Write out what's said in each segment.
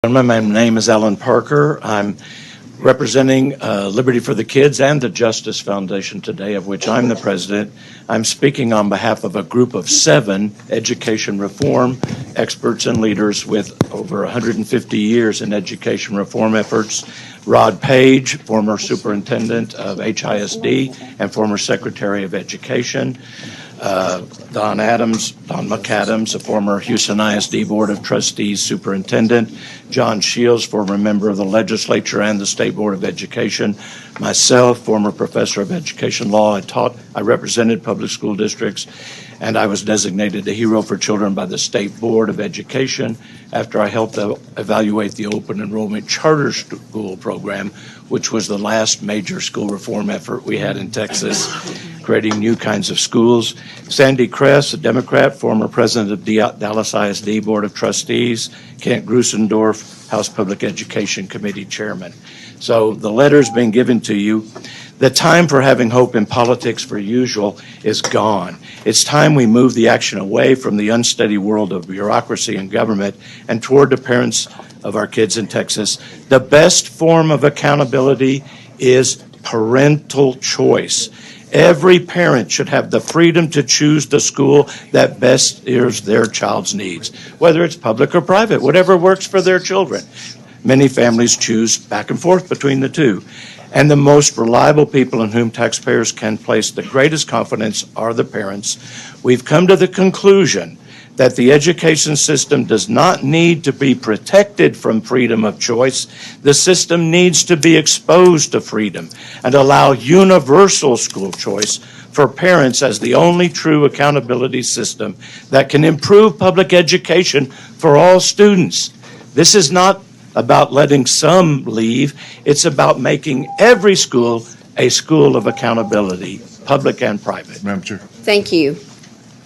My name is Allan Parker. I'm representing Liberty for the Kids and the Justice Foundation today, of which I'm the president. I'm speaking on behalf of a group of 7 education reform experts and leaders with over 150 years in education reform efforts. Rod Page, former superintendent of HISD and former secretary of education. Don McAdams, a former Houston ISD Board of Trustees superintendent. John Shields, former member of the legislature and the State Board of Education. Myself, former professor of education law. I represented public school districts, and I was designated a hero for children by the State Board of Education after I helped evaluate the open enrollment charter school program, which was the last major school reform effort we had in Texas, creating new kinds of schools. Sandy Kress, a Democrat, former president of Dallas ISD Board of Trustees. Kent Grusendorf, House Public Education Committee Chairman. So the letter's been given to you. The time for having hope in politics per usual is gone. It's time we move the action away from the unsteady world of bureaucracy and government and toward the parents of our kids in Texas. The best form of accountability is parental choice. Every parent should have the freedom to choose the school that best serves their child's needs, whether it's public or private, whatever works for their children. Many families choose back and forth between the two. And the most reliable people in whom taxpayers can place the greatest confidence are the parents. We've come to the conclusion that the education system does not need to be protected from freedom of choice. The system needs to be exposed to freedom and allow universal school choice for parents as the only true accountability system that can improve public education for all students. This is not about letting some leave. It's about making every school a school of accountability, public and private. Madam Chair. Thank you.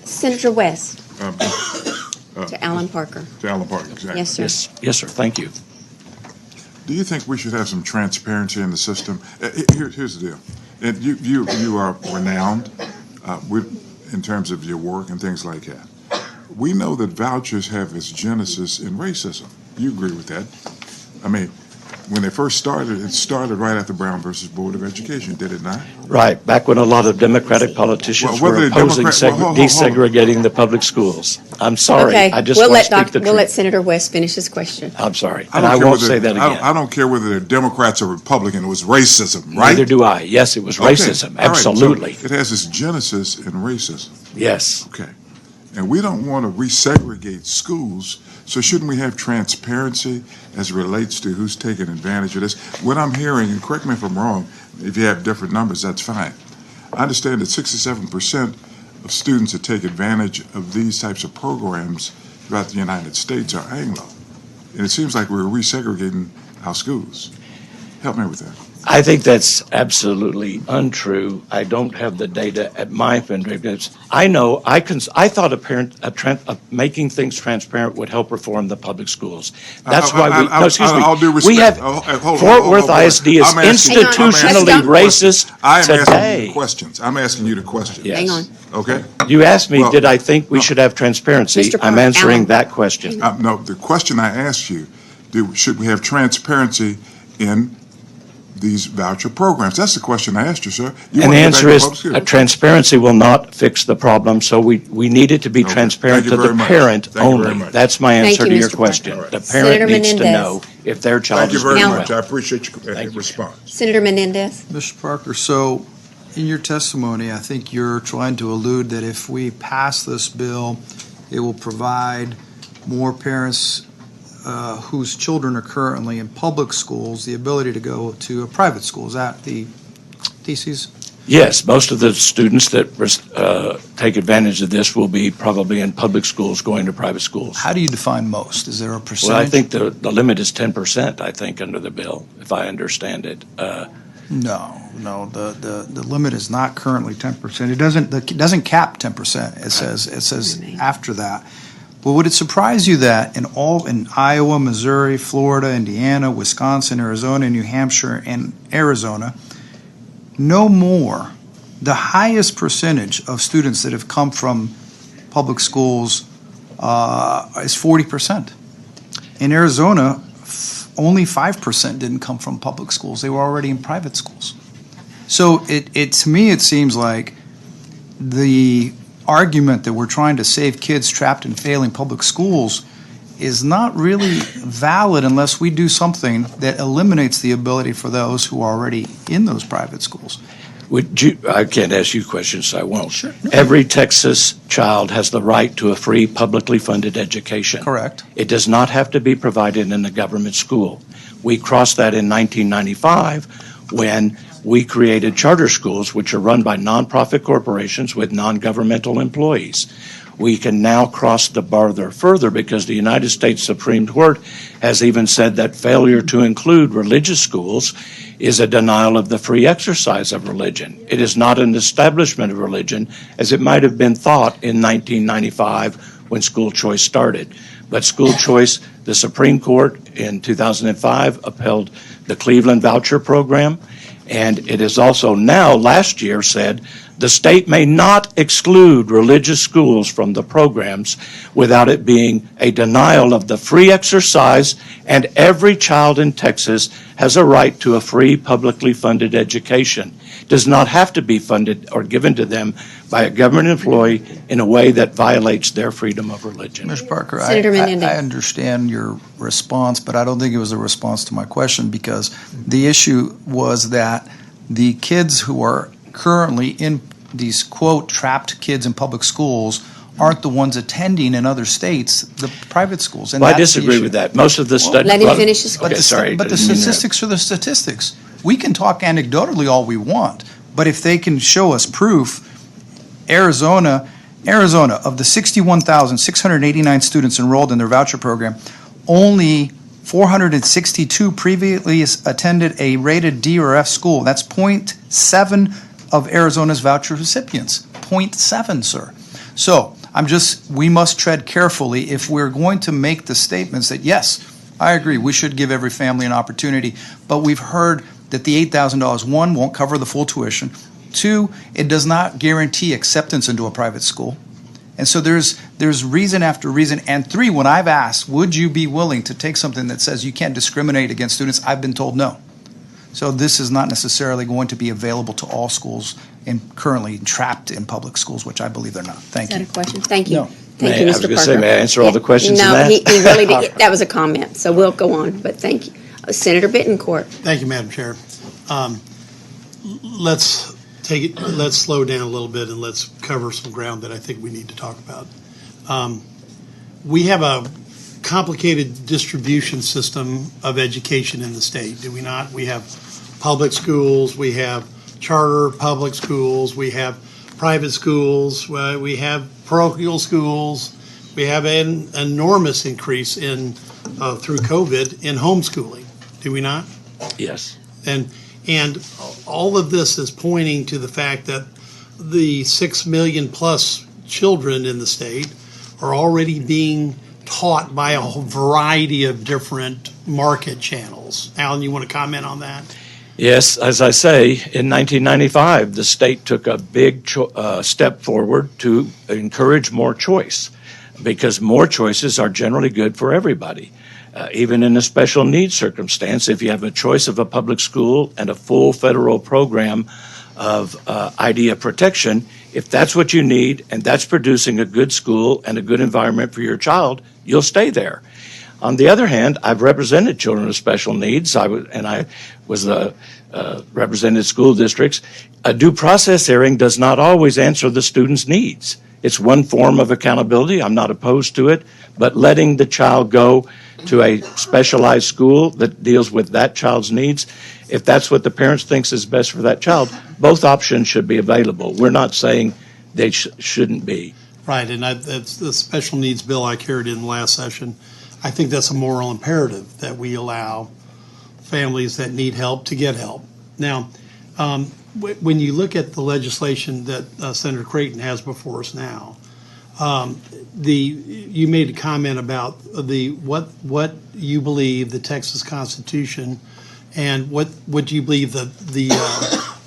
Senator West. To Allan Parker. To Allan Parker, exactly. Yes, sir. Yes, sir. Thank you. Do you think we should have some transparency in the system? Here's the deal. And you are renowned in terms of your work and things like that. We know that vouchers have its genesis in racism. You agree with that? I mean, when they first started, it started right after Brown versus Board of Education, did it not? Right, back when a lot of Democratic politicians were opposing desegregating the public schools. I'm sorry, Okay, I just want to speak the truth. we'll let Senator West finish his question. I'm sorry, and I won't say that again. I don't care whether they're Democrats or Republican, it was racism, right? Neither do I. Yes, it was racism, all right, absolutely. so it has its genesis in racism. Yes. Okay. And we don't want to resegregate schools, so shouldn't we have transparency as it relates to who's taking advantage of this? What I'm hearing, and correct me if I'm wrong, if you have different numbers, that's fine. I understand that 67% of students that take advantage of these types of programs throughout the United States are Anglo. And it seems like we're resegregating our schools. Help me with that. I think that's absolutely untrue. I don't have the data at my fingertips. I know I thought making things transparent would help reform the public schools. That's why we have Fort Worth ISD is institutionally racist today. I'm asking you the question. Yes. Hang on. Okay. You asked me, did I think we should have transparency? I'm answering that question. No, the question I asked you, should we have transparency in these voucher programs? That's the question I asked you, sir. And the answer is transparency will not fix the problem, so we need it to be transparent to the parent only. That's my answer to your question. The parent needs to know if their child is doing well. Thank you very much. I appreciate your response. Senator Menendez. Mr. Parker, so in your testimony, I think you're trying to allude that if we pass this bill, it will provide more parents whose children are currently in public schools the ability to go to a private school. Is that the thesis? Yes, most of the students that take advantage of this will be probably in public schools going to private schools. How do you define most? Is there a percentage? Well, I think the limit is 10%, I think, under the bill, if I understand it. No, the limit is not currently 10%. It doesn't cap 10%. It says after that. Well, would it surprise you that in Iowa, Missouri, Florida, Indiana, Wisconsin, Arizona, New Hampshire, and Arizona, no more, the highest percentage of students that have come from public schools is 40%. In Arizona, only 5% didn't come from public schools. They were already in private schools. So to me, it seems like the argument that we're trying to save kids trapped in failing public schools is not really valid unless we do something that eliminates the ability for those who are already in those private schools. I can't ask you questions, so I won't. Sure. Every Texas child has the right to a free, publicly funded education. Correct. It does not have to be provided in a government school. We crossed that in 1995 when we created charter schools, which are run by nonprofit corporations with non-governmental employees. We can now cross the bar there further because the United States Supreme Court has even said that failure to include religious schools is a denial of the free exercise of religion. It is not an establishment of religion, as it might have been thought in 1995 when school choice started. But school choice, the Supreme Court in 2005 upheld the Cleveland voucher program, and it is also now, last year, said the state may not exclude religious schools from the programs without it being a denial of the free exercise, and every child in Texas has a right to a free, publicly funded education. It does not have to be funded or given to them by a government employee in a way that violates their freedom of religion. Mr. Parker, Senator Menendez. I understand your response, but I don't think it was a response to my question, because the issue was that the kids who are currently in these, quote, trapped kids in public schools aren't the ones attending in other states the private schools. And Well, I that's the disagree issue. with that. Most of the studies. Let him finish his Okay, sorry. But the didn't mean to- statistics are the statistics. We can talk anecdotally all we want, but if they can show us proof, Arizona, of the 61,689 students enrolled in their voucher program, only 462 previously attended a rated D or F school. That's 0.7 of Arizona's voucher recipients. 0.7, sir. So we must tread carefully if we're going to make the statements that, yes, I agree, we should give every family an opportunity, but we've heard that the $8,000, one, won't cover the full tuition. Two, it does not guarantee acceptance into a private school. And so there's reason after reason. And three, when I've asked, would you be willing to take something that says you can't discriminate against students, I've been told no. So this is not necessarily going to be available to all schools currently trapped in public schools, which I believe they're not. Thank Is that you. a question? Thank you. No. Thank you, I was Mr. gonna Parker. say, may I answer all the questions in No, that? he really did. That was a comment, so we'll go on, but thank you. Senator Bittencourt. Thank you, Madam Chair. Let's slow down a little bit and let's cover some ground that I think we need to talk about. We have a complicated distribution system of education in the state, do we not? We have public schools, we have charter public schools, we have private schools, we have parochial schools, we have an enormous increase in through COVID in homeschooling, do we not? Yes. And all of this is pointing to the fact that the 6 million plus children in the state are already being taught by a whole variety of different market channels. Allan, you want to comment on that? Yes, as I say, in 1995, the state took a big step forward to encourage more choice, because more choices are generally good for everybody. Even in a special needs circumstance, if you have a choice of a public school and a full federal program of IDEA protection, if that's what you need and that's producing a good school and a good environment for your child, you'll stay there. On the other hand, I've represented children with special needs. I represented school districts. A due process hearing does not always answer the student's needs. It's one form of accountability. I'm not opposed to it, but letting the child go to a specialized school that deals with that child's needs, if that's what the parents thinks is best for that child, both options should be available. We're not saying they shouldn't be. Right, and that's the special needs bill I carried in the last session. I think that's a moral imperative that we allow families that need help to get help. Now, when you look at the legislation that Senator Creighton has before us now, you made a comment about what you believe the Texas Constitution and what you believe the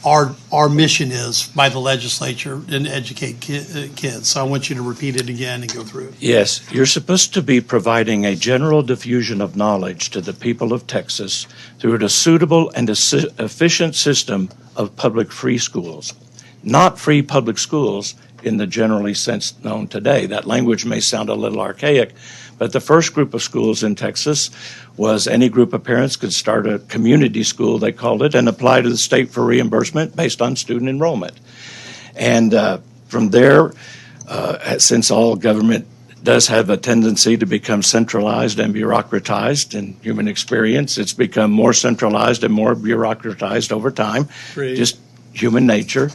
our mission is by the legislature and educate kids. So I want you to repeat it again and go through it. Yes, you're supposed to be providing a general diffusion of knowledge to the people of Texas through a suitable and efficient system of public free schools, not free public schools in the generally sense known today. That language may sound a little archaic, but the first group of schools in Texas was any group of parents could start a community school, they called it, and apply to the state for reimbursement based on student enrollment. And from there, since all government does have a tendency to become centralized and bureaucratized in human experience, it's become more centralized and more bureaucratized over time, Great. just human nature.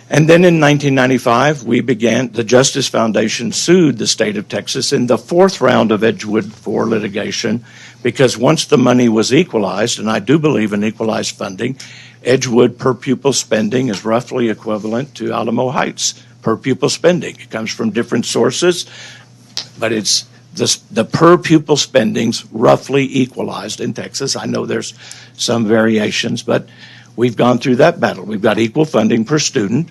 And then in 1995, the Justice Foundation sued the state of Texas in the fourth round of Edgewood 4 litigation, because once the money was equalized, and I do believe in equalized funding, Edgewood per pupil spending is roughly equivalent to Alamo Heights per pupil spending. It comes from different sources, but it's the per pupil spending's roughly equalized in Texas. I know there's some variations, but we've gone through that battle. We've got equal funding per student,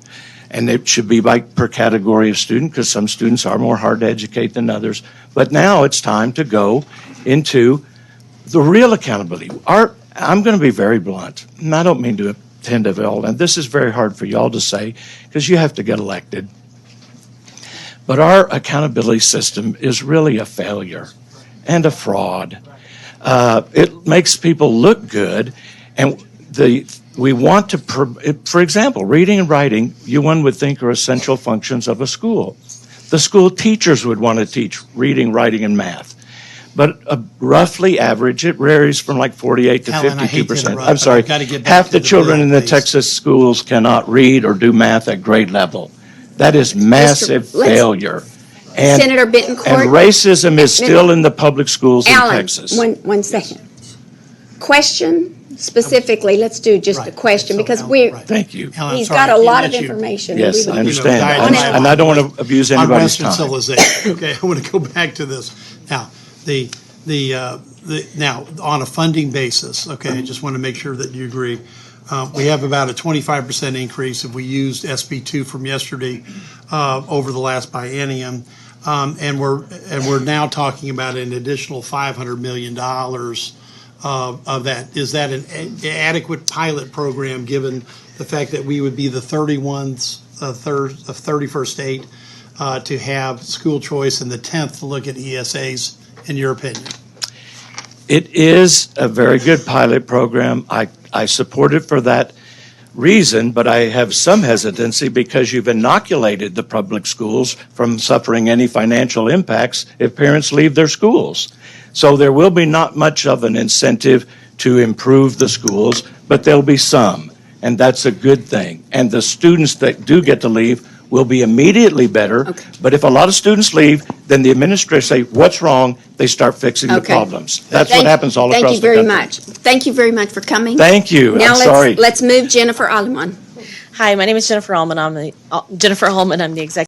and it should be per category of student, because some students are more hard to educate than others. But now it's time to go into the real accountability. I'm going to be very blunt, and I don't mean to offend at all, and this is very hard for y'all to say, because you have to get elected. But our accountability system is really a failure and a fraud. It makes people look good, and we want to, for example, reading and writing, one would think are essential functions of a school. The school teachers would want to teach reading, writing, and math. But roughly average, it varies from like 48 to Allan, I hate to 52%. interrupt, I'm but sorry, I've got to get back half to the the children bill, in the please. Texas schools cannot read or do math at grade level. That is massive let's- failure. And Senator Bittencourt. and racism is still in the public schools in Allan, Texas. one second. Question specifically, let's do just a Right. question, So, because Allan, right. Thank you. Allan, he's sorry, got a can't lot let of you- information. Yes, We I would- understand. guidelines And I don't want to abuse On anybody's Western time. civilization. Okay, I want to go back to this. Now, now, on a funding basis, okay, I just want to make sure that you agree. We have about a 25% increase if we used SB2 from yesterday over the last biennium. And we're now talking about an additional $500 million of that. Is that an adequate pilot program, given the fact that we would be the 31st state to have school choice and the 10th to look at ESAs, in your opinion? It is a very good pilot program. I support it for that reason, but I have some hesitancy because you've inoculated the public schools from suffering any financial impacts if parents leave their schools. So there will be not much of an incentive to improve the schools, but there'll be some, and that's a good thing. And the students that do get to leave will be immediately better. Okay. But if a lot of students leave, then the administrators say, what's wrong? They start fixing the Okay. problems. That's what happens all across the country. Thank you very much. Thank you very much for coming. Thank you. Now I'm sorry. let's move Jennifer Allan. Hi, my name is Jennifer Allman. I'm the executive